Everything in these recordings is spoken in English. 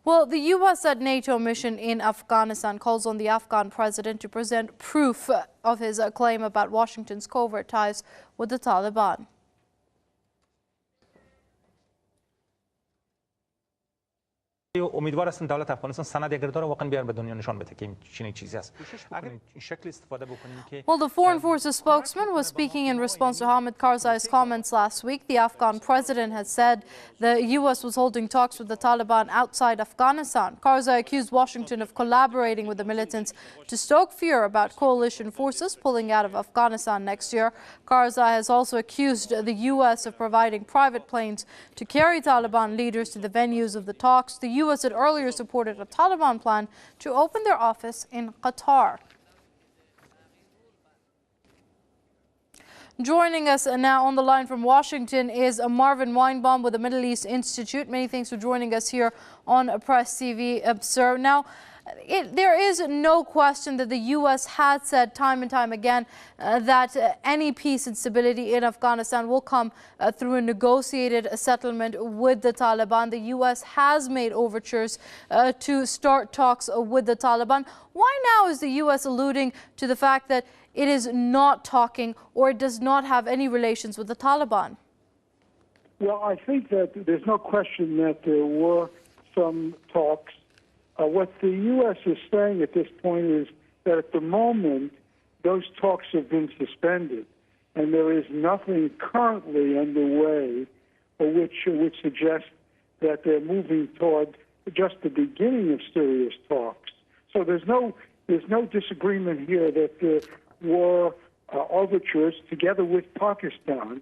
Well, the US-led NATO mission in Afghanistan calls on the Afghan president to present proof of his claim about Washington's covert ties with the Taliban. امیدوار هستیم دولت افغانستان سند اگر داره واقعا بیار به دنیا نشان بده که این چنین چیزی است. اگر این شکل استفاده بکنیم که Well, the Foreign Forces spokesman was speaking in response to Hamid Karzai's comments last week. The Afghan president had said the U.S. was holding talks with the Taliban outside Afghanistan. Karzai accused Washington of collaborating with the militants to stoke fear about coalition forces pulling out of Afghanistan next year. Karzai has also accused the U.S. of providing private planes to carry Taliban leaders to the venues of the talks. The U.S. had earlier supported a Taliban plan to open their office in Qatar. Joining us now on the line from Washington is Marvin Weinbaum with the Middle East Institute. Many thanks for joining us here on PressTV, sir. Now, there is no question that the U.S. has said time and time again that any peace and stability in Afghanistan will come through a negotiated settlement with the Taliban. The U.S. has made overtures to start talks with the Taliban. Why now is the U.S. alluding to the fact that it is not talking or it does not have any relations with the Taliban? Well, I think that there's no question that there were some talks. What the U.S. is saying at this point is that at the moment, those talks have been suspended, and there is nothing currently underway which would suggest that they're moving toward just the beginning of serious talks. So there's no disagreement here that there were overtures together with Pakistan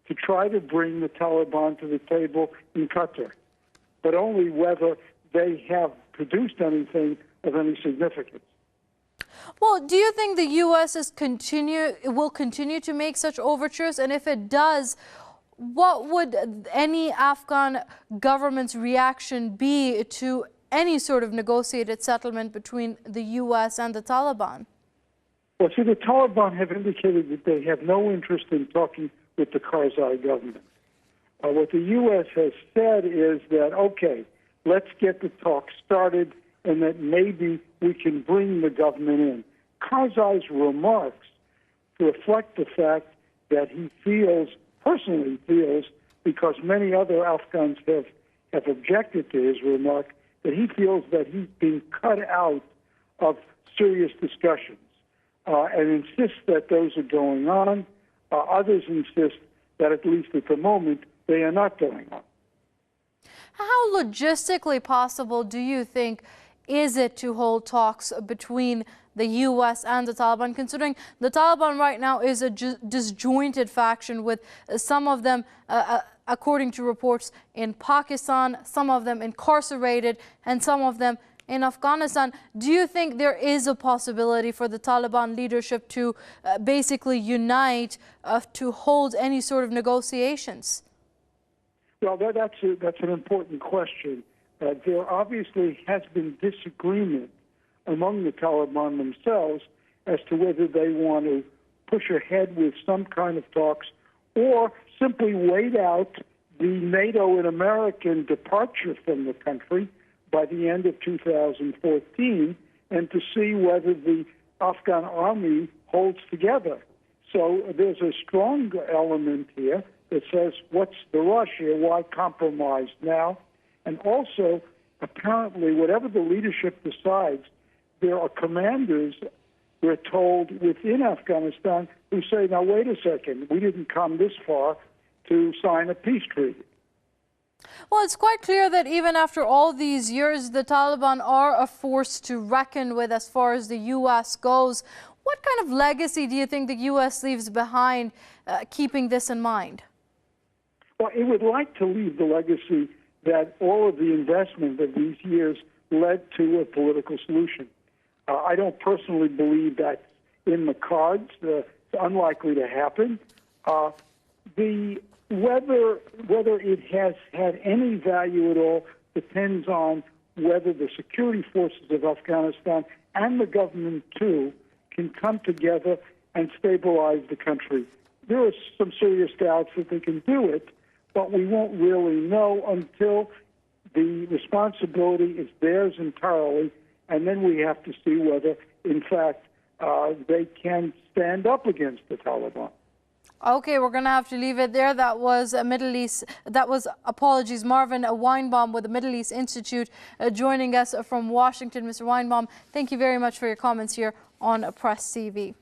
to try to bring the Taliban to the table in Qatar, but only whether they have produced anything of any significance. Well, do you think the U.S. will continue to make such overtures? And if it does, what would any Afghan government's reaction be to any sort of negotiated settlement between the U.S. and the Taliban? Well, see, the Taliban have indicated that they have no interest in talking with the Karzai government. What the U.S. has said is that, okay, let's get the talks started and that maybe we can bring the government in. Karzai's remarks reflect the fact that he personally feels, because many other Afghans have objected to his remark, that he feels that he's being cut out of serious discussions and insists that those are going on. Others insist that, at least at the moment, they are not going on. How logistically possible do you think is it to hold talks between the U.S. and the Taliban, considering the Taliban right now is a disjointed faction with some of them, according to reports, in Pakistan, some of them incarcerated, and some of them in Afghanistan? Do you think there is a possibility for the Taliban leadership to basically unite to hold any sort of negotiations? Well, that's an important question. There obviously has been disagreement among the Taliban themselves as to whether they want to push ahead with some kind of talks or simply wait out the NATO and American departure from the country by the end of 2014 and to see whether the Afghan army holds together. So there's a strong element here that says, what's the rush here? Why compromise now? And also, apparently, whatever the leadership decides, there are commanders, we're told, within Afghanistan who say, now, wait a second, we didn't come this far to sign a peace treaty. Well, it's quite clear that even after all these years, the Taliban are a force to reckon with as far as the U.S. goes. What kind of legacy do you think the U.S. leaves behind, keeping this in mind? Well, it would like to leave the legacy that all of the investment of these years led to a political solution. I don't personally believe that's in the cards. It's unlikely to happen. Whether it has had any value at all depends on whether the security forces of Afghanistan and the government, too, can come together and stabilize the country. There are some serious doubts that they can do it, but we won't really know until the responsibility is theirs entirely, and then we have to see whether, in fact, they can stand up against the Taliban. Okay, we're going to have to leave it there. That was Marvin Weinbaum with the Middle East Institute joining us from Washington. Mr. Weinbaum, thank you very much for your comments here on Press TV.